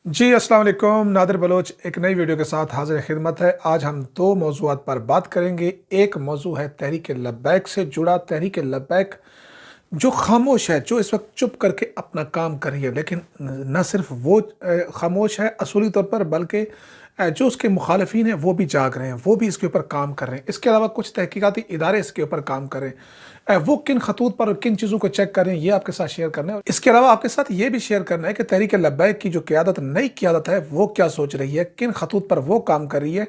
जी अस्सलाम वालेकुम। नादिर बलोच एक नई वीडियो के साथ हाजिर खिदमत है। आज हम दो मौज़ूआत पर बात करेंगे। एक मौजू है तहरीक लब्बैक से जुड़ा। तहरीक लब्बैक जो खामोश है, जो इस वक्त चुप करके अपना काम कर रही है, लेकिन न सिर्फ वो खामोश है असूली तौर पर, बल्कि जो उसके मुखालफिन हैं वो भी जाग रहे हैं, वो भी इसके ऊपर काम कर रहे हैं। इसके अलावा कुछ तहकीकाती इदारे इसके ऊपर काम कर रहे हैं। वो किन खतूत पर किन चीज़ों को चेक कर रहे हैं, ये आपके साथ शेयर करना है। इसके अलावा आपके साथ ये भी शेयर करना है कि तहरीक लब्बैक की जो क़यादत, नई क़यादत है, वो क्या सोच रही है, किन खतूत पर वो काम कर रही है,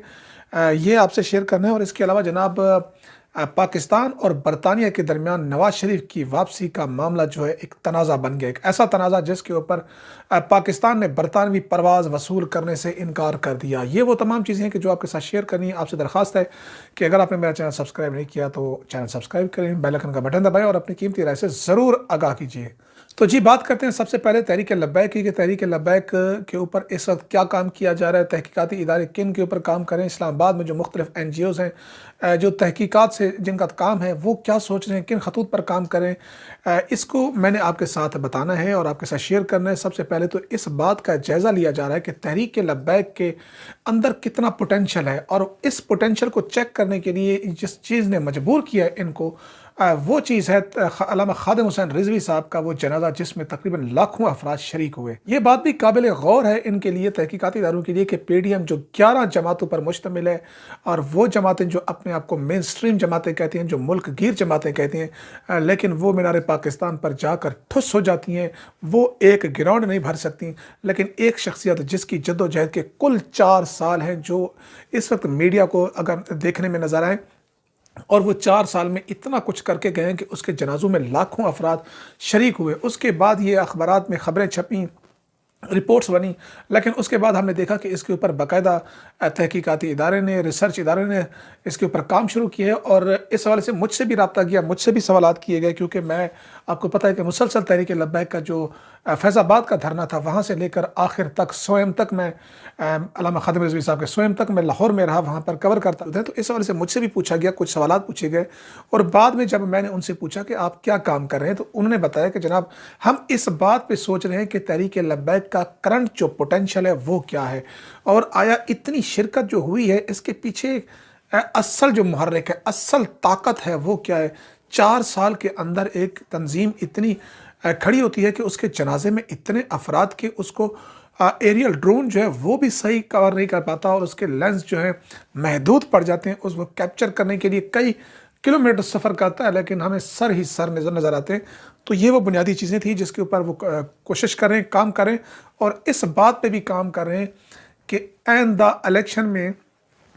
ये आपसे शेयर करना है। और इसके अलावा जनाब, पाकिस्तान और बरतानिया के दरमियान नवाज शरीफ की वापसी का मामला जो है एक तनाज़ा बन गया, एक ऐसा तनाज़ा जिसके ऊपर पाकिस्तान ने बरतानवी परवाज़ वसूल करने से इनकार कर दिया। ये वो तमाम चीज़ें हैं कि जो आपके साथ शेयर करनी है। आपसे दरख्वास्त है कि अगर आपने मेरा चैनल सब्सक्राइब नहीं किया तो चैनल सब्सक्राइब करें, बेल आइकन का बटन दबाएं और अपनी कीमती राय से ज़रूर आगाह कीजिए। तो जी, बात करते हैं सबसे पहले तहरीक लब्बैक की, कि तहरीक लब्बैक के ऊपर इस वक्त क्या काम किया जा रहा है, तहकीकाती इदारे किन के ऊपर काम करें। इस्लामाबाद में जो मुख्तलिफ NGOs हैं, जो तहकीकात से जिनका काम है, वो क्या सोच रहे हैं, किन खतूत पर काम करें, इसको मैंने आपके साथ बताना है और आपके साथ शेयर करना है। सबसे पहले तो इस बात का जायज़ा लिया जा रहा है कि तहरीक लब्बैक के अंदर कितना पोटेंशल है, और इस पोटेंशल को चेक करने के लिए जिस चीज़ ने मजबूर किया है इनको, वो चीज़ है अल्लामा खादिम हुसैन रिजवी साहब का वो जनाजा, जिसमें तकरीबन लाखों अफराद शरीक हुए। ये बात भी काबिल गौर है इनके लिए, तहकीकाती इदारों के लिए, कि PDM जो 11 जमातों पर मुश्तमिल है, और वो जमातें जो अपने आप को मेन स्ट्रीम जमातें कहती हैं, जो मुल्क गिर जमातें कहती हैं, लेकिन वो मीनार पाकिस्तान पर जाकर ठुस हो जाती हैं। वो एक ग्राउंड नहीं भर सकती, लेकिन एक शख्सियत जिसकी जद्दोजहद के कुल 4 साल हैं, जो इस वक्त मीडिया को अगर देखने में नजर आए, और वो 4 साल में इतना कुछ करके गए हैं कि उसके जनाजों में लाखों अफराद शरीक हुए। उसके बाद ये अखबारात में खबरें छपी, रिपोर्ट्स बनी, लेकिन उसके बाद हमने देखा कि इसके ऊपर बाकायदा तहकीकाती इदारे ने, रिसर्च इदारे ने इसके ऊपर काम शुरू किया है। और इस हवाले से मुझसे भी रब्ता किया, मुझसे भी सवालात किए गए, क्योंकि मैं, आपको पता है कि मुसलसल तहरीक लब्बैक का जो फैज़ाबाद का धरना था, वहाँ से लेकर आखिर तक, स्वयं तक मैं, अल्लामा खादिम रिजवी साहब के स्वयं तक मैं लाहौर में रहा, वहाँ पर कवर करता था। तो इस हवाले से मुझसे भी पूछा गया, कुछ सवालात पूछे गए, और बाद में जब मैंने उनसे पूछा कि आप क्या काम कर रहे हैं, तो उन्होंने बताया कि जनाब, हम इस बात पे सोच रहे हैं कि तहरीक लब्बैक का करंट जो पोटेंशियल है वो क्या है, और आया इतनी शिरकत जो हुई है, इसके पीछे असल जो मुहर्रिक है, असल ताकत है, वो क्या है। 4 साल के अंदर एक तंजीम इतनी खड़ी होती है कि उसके जनाजे में इतने अफराद के, उसको एरियल ड्रोन जो है वो भी सही कवर नहीं कर पाता, और उसके लेंस जो है महदूद पड़ जाते हैं। उसको कैप्चर करने के लिए कई किलोमीटर सफ़र करता है, लेकिन हमें सर ही सर नज़र आते हैं। तो ये वो बुनियादी चीज़ें थी जिसके ऊपर वो कोशिश करें, काम करें, और इस बात पे भी काम कर रहे हैं कि आइंदा इलेक्शन में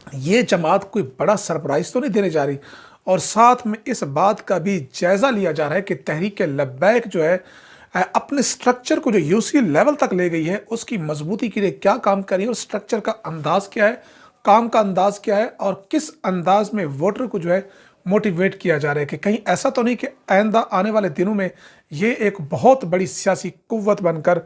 ये जमात कोई बड़ा सरप्राइज़ तो नहीं देने जा रही। और साथ में इस बात का भी जायज़ा लिया जा रहा है कि तहरीक लब्बैक जो है, अपने स्ट्रक्चर को जो UC लेवल तक ले गई है, उसकी मजबूती के लिए क्या काम करी है, और स्ट्रक्चर का अंदाज़ क्या है, काम का अंदाज़ क्या है, और किस अंदाज में वोटर को जो है मोटिवेट किया जा रहा है, कि कहीं ऐसा तो नहीं कि आइंदा आने वाले दिनों में ये एक बहुत बड़ी सियासी कुव्वत बनकर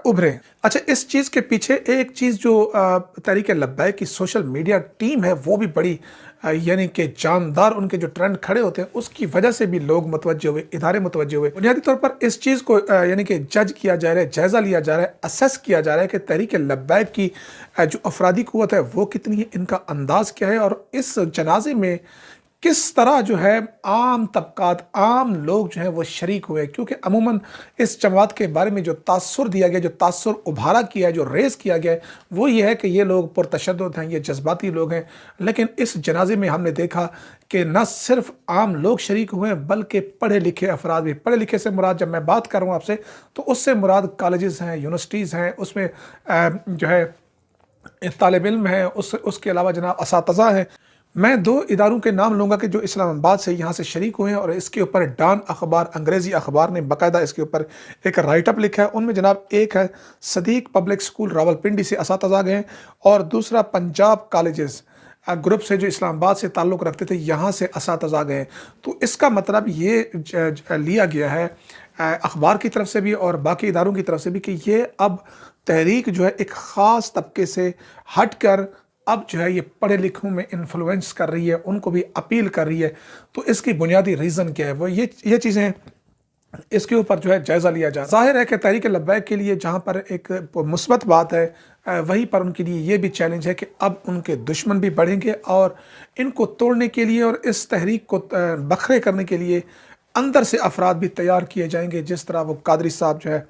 उभरे। अच्छा, इस चीज़ के पीछे एक चीज़ जो तहरीक लब्बैक की सोशल मीडिया टीम है, वो भी बड़ी, यानी कि जानदार, उनके जो ट्रेंड खड़े होते हैं, उसकी वजह से भी लोग मुतवज्जो हुए, इदारे मुतवज्जो हुए। बुनियादी तौर पर इस चीज़ को यानी कि जज किया जा रहा है, जायज़ा लिया जा रहा है, असेस किया जा रहा है कि तहरीक लब्बैक की जो अफरादी कुव्वत है वो कितनी है, इनका अंदाज़ क्या है, और इस जनाजे में किस तरह जो है आम तबकात, आम लोग जो हैं वो शरीक हुए। क्योंकि अमूमन इस जमात के बारे में जो तासुर दिया गया, जो तासुर उभारा किया है, जो रेस किया गया है, वो ये है कि ये लोग पुरतशद्दुद हैं, ये जज्बाती लोग हैं। लेकिन इस जनाजे में हमने देखा कि न सिर्फ आम लोग शरीक हुए हैं, बल्कि पढ़े लिखे अफराद भी। पढ़े लिखे से मुराद, जब मैं बात कर रहा हूँ आपसे, तो उससे मुराद कॉलेजेस हैं, यूनिवर्सिटीज़ हैं, उसमें जो है तालिब इल्म है, उसके अलावा जनाब असातिज़ा हैं। मैं 2 इदारों के नाम लूँगा कि जो इस्लामाबाद से यहाँ से शरीक हुए हैं, और इसके ऊपर डॉन अखबार, अंग्रेज़ी अखबार ने बाकायदा इसके ऊपर एक राइटअप लिखा है। उनमें जनाब एक है सदीक पब्लिक स्कूल रावलपिंडी से असातिज़ा गए हैं, और दूसरा पंजाब कॉलेजेस ग्रुप से जो इस्लामाबाद से ताल्लुक़ रखते थे, यहाँ से असातिज़ा गए। तो इसका मतलब ये लिया गया है अखबार की तरफ से भी और बाकी इदारों की तरफ से भी, कि ये अब तहरीक जो है एक ख़ास तबके से हट कर अब जो है ये पढ़े लिखों में इन्फ्लुएंस कर रही है, उनको भी अपील कर रही है। तो इसकी बुनियादी रीज़न क्या है, वो ये चीज़ें इसके ऊपर जो है जायज़ा लिया जाए। ज़ाहिर है कि तहरीक लब्बैक के लिए जहाँ पर एक मुस्बत बात है, वहीं पर उनके लिए ये भी चैलेंज है कि अब उनके दुश्मन भी बढ़ेंगे और इनको तोड़ने के लिए और इस तहरीक को बखरे करने के लिए अंदर से अफराद भी तैयार किए जाएंगे। जिस तरह वो कादरी साहब जो है,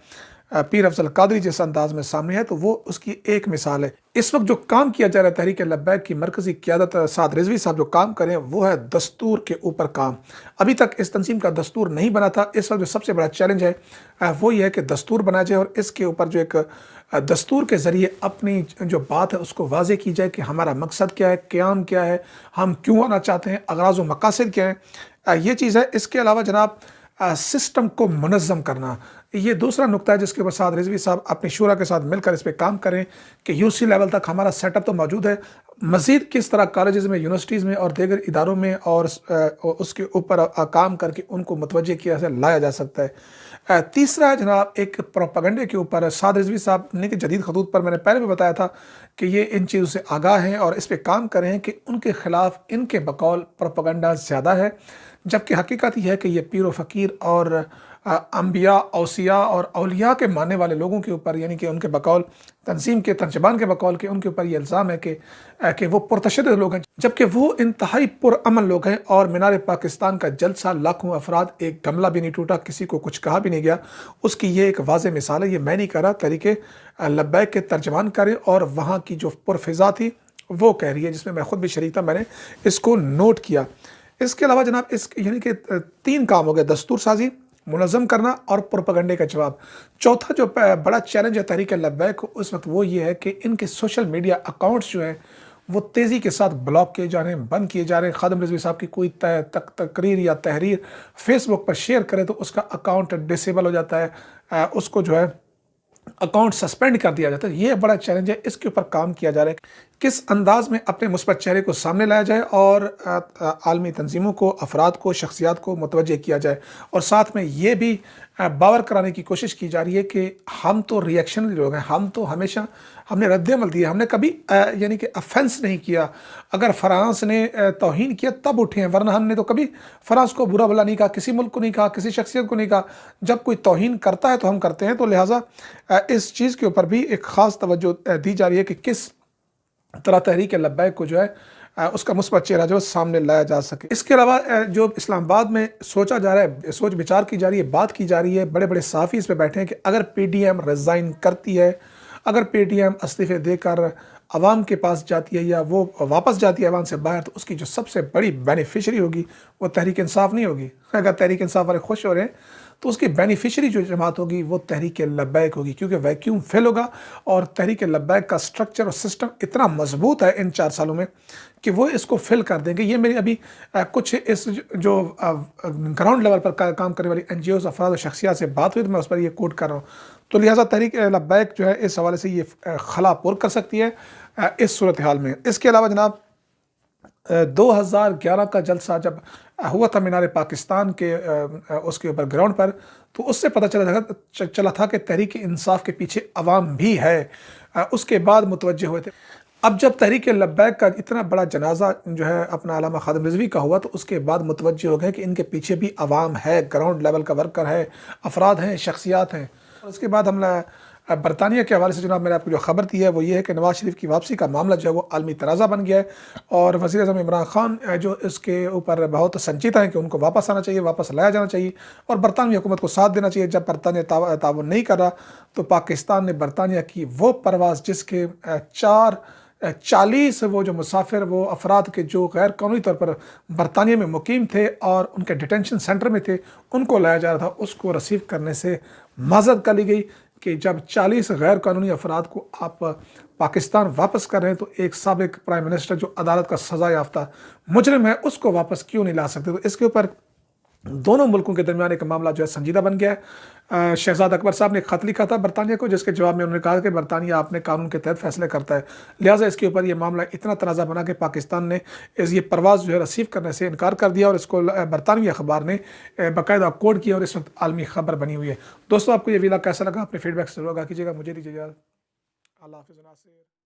पीर अफजल कादरी जिस अंदाज में सामने है, तो वो उसकी एक मिसाल है। इस वक्त जो काम किया जा रहा है तहरीक लब्बैक की मरकजी क़यादत साद रिजवी साहब जो काम करें वो है दस्तूर के ऊपर काम। अभी तक इस तंजीम का दस्तूर नहीं बना था। इस वक्त जो सबसे बड़ा चैलेंज है वो ये है कि दस्तूर बना जाए और इसके ऊपर जो एक दस्तूर के ज़रिए अपनी जो बात है उसको वाज़े की जाए कि हमारा मकसद क्या है, क़याम क्या है, हम क्यों आना चाहते हैं, अगराज़ व मकासद क्या है, ये चीज़ है। इसके अलावा जनाब सिस्टम को मुनज़्ज़म करना, ये दूसरा नुक्ता है जिसके ऊपर साद रिजवी साहब अपनी शूरा के साथ मिलकर इस पर काम करें कि यूसी लेवल तक हमारा सेटअप तो मौजूद है, मज़ीद किस तरह कॉलेजेस में, यूनिवर्सिटीज़ में और दीगर इदारों में और उसके ऊपर काम करके उनको मुतवज्जे किया से लाया जा सकता है। तीसरा जनाब एक प्रोपेगेंडे के ऊपर साद रिजवी साहब ने कि जदीद खतूत पर मैंने पहले भी बताया था कि ये इन चीज़ों से आगाह हैं और इस पर काम करें कि उनके ख़िलाफ़ इनके बकौल प्रोपेगेंडा ज़्यादा है, जबकि हकीकत यह है कि ये पीर व फ़कीर और अम्बिया, औसिया और औलिया के मानने वाले लोगों के ऊपर, यानी कि उनके बकौल तंजीम के तर्जबान के बकौल के उनके ऊपर ये इल्ज़ाम है कि वो पुरतशद्दुद लोग हैं, जबकि वो इंतहाई पुरअमन लोग हैं। और मीनार पाकिस्तान का जलसा लाखों अफराद, एक गमला भी नहीं टूटा, किसी को कुछ कहा भी नहीं गया, उसकी ये एक वाज़ेह मिसाल है। ये मैं नहीं कह रहा, तहरीक लब्बैक के तर्जमान करें और वहाँ की जो पुरफ़िज़ा थी वो कह रही है, जिसमें मैं खुद भी शरीक था, मैंने इसको नोट किया। इसके अलावा जनाब इस यानी कि 3 काम हो गए, दस्तूर साजी, मुनज़्ज़म करना और प्रोपेगेंडे का जवाब। चौथा जो बड़ा चैलेंज है तहरीक लब्बैक को उस वक्त वो ये है कि इनके सोशल मीडिया अकाउंट्स जो हैं वो तेज़ी के साथ ब्लॉक किए जा रहे हैं, बंद किए जा रहे हैं। खादिम रिजवी साहब की कोई तकरीर या तहरीर फेसबुक पर शेयर करे तो उसका अकाउंट डिसेबल हो जाता है, उसको जो है अकाउंट सस्पेंड कर दिया जाता है। ये बड़ा चैलेंज है, इसके ऊपर काम किया जा रहा है किस अंदाज में अपने मुस्बत चेहरे को सामने लाया जाए और आलमी तंजीमों को, अफराद को, शख्सियात को मुतवज्जे किया जाए। और साथ में ये भी बावर कराने की कोशिश की जा रही है कि हम तो रिएक्शनरी लोग हैं, हम तो हमेशा हमने रद्द-ए-अमल दिया, हमने कभी यानी कि ऑफेंस नहीं किया। अगर फ्रांस ने तौहीन किया तब उठे हैं, वरना हमने तो कभी फ्रांस को बुरा भला नहीं कहा, किसी मुल्क को नहीं कहा, किसी शख्सियत को नहीं कहा। जब कोई तौहीन करता है तो हम करते हैं। तो लिहाजा इस चीज़ के ऊपर भी एक ख़ास तवज्जो दी जा रही है कि किस तरह तहरीक लब्बैक को जो है उसका मुस्बत चेहरा जो सामने लाया जा सके। इसके अलावा जो इस्लामाबाद में सोचा जा रहा है, सोच विचार की जा रही है, बात की जा रही है, बड़े बड़े साफ़ी इस पर बैठे हैं कि अगर PDM रिज़ाइन करती है, अगर PDM इस्तीफ़े देकर अवाम के पास जाती है या वो वापस जाती है अवाम से बाहर, तो उसकी जो सबसे बड़ी बेनिफिशरी होगी वो तहरीक इंसाफ नहीं होगी। अगर तहरीक इंसाफ वाले खुश हो रहे हैं तो उसकी बेनिफिशरी जो जमात होगी वो तहरीक लब्बैक होगी, क्योंकि वैक्यूम फिल होगा और तहरीक लब्बैक का स्ट्रक्चर और सिस्टम इतना मजबूत है इन 4 सालों में कि वो इसको फिल कर देंगे। ये मेरी अभी कुछ इस जो ग्राउंड लेवल पर काम करने वाली NGOs, अफराद और शख्सियात से बात हुई तो मैं उस पर ये कोट कर रहा हूँ। तो लिहाजा तहरीक लब्बैक जो है इस हवाले से ये खला पुर कर सकती है इस सूरत हाल में। इसके अलावा जनाब 2011 का जलसा जब हुआ था मीनार पाकिस्तान के उसके ऊपर ग्राउंड पर, तो उससे पता चला था कि तहरीक इंसाफ के पीछे अवाम भी है। उसके बाद मुतवज्जे हुए थे। अब जब तहरीक लब्बैक का इतना बड़ा जनाजा जो है अपना अल्लामा खादिम रिजवी का हुआ, तो उसके बाद मुतवज्जे हो गए कि इनके पीछे भी अवाम है, ग्राउंड लेवल का वर्कर है, अफराद हैं, शख्सियात हैं। और उसके बाद हम बरतानिया के हवाले से जनाब मैंने आपको जो खबर दी है वो ये है कि नवाज शरीफ की वापसी का मामला जो है वो आलमी तनाज़ा बन गया है और वज़ीर आज़म इमरान खान जो इसके ऊपर बहुत संजीदा है कि उनको वापस आना चाहिए, वापस लाया जाना चाहिए और बरतानवी हुकूमत को साथ देना चाहिए। जब बरतानिया ताउन नहीं कर रहा तो पाकिस्तान ने बरतानिया की वो परवाज़ जिसके 40 वो जो मुसाफिर, वो अफराद के जो गैर कानूनी तौर पर बरतानिया में मुकीम थे और उनके डिटेंशन सेंटर में थे, उनको लाया जा रहा था, उसको रिसीव करने से माज़रत कर ली गई कि जब 40 गैर कानूनी अफराद को आप पाकिस्तान वापस कर रहे हैं तो एक साबिक प्राइम मिनिस्टर जो अदालत का सज़ा याफ्ता मुजरिम है उसको वापस क्यों नहीं ला सकते। तो इसके ऊपर दोनों मुल्कों के दरमियान एक मामला जो है संजीदा बन गया है। शहजाद अकबर साहब ने खत लिखा था बरतानिया को, जिसके जवाब में उन्होंने कहा कि बरतानिया अपने कानून के तहत फैसले करता है, लिहाजा इसके ऊपर ये मामला इतना तनाज़ा बना कि पाकिस्तान ने ये परवाज़ जो है रिसीव करने से इनकार कर दिया और इसको बरतानवी अखबार ने बाकायदा कोड किया और इस वक्त आलमी खबर बनी हुई है। दोस्तों, आपको ये वीडियो कैसा लगा? अपने फीडबैक से कीजिएगा। मुझे दीजिए, अल्लाह हाफ़िज़।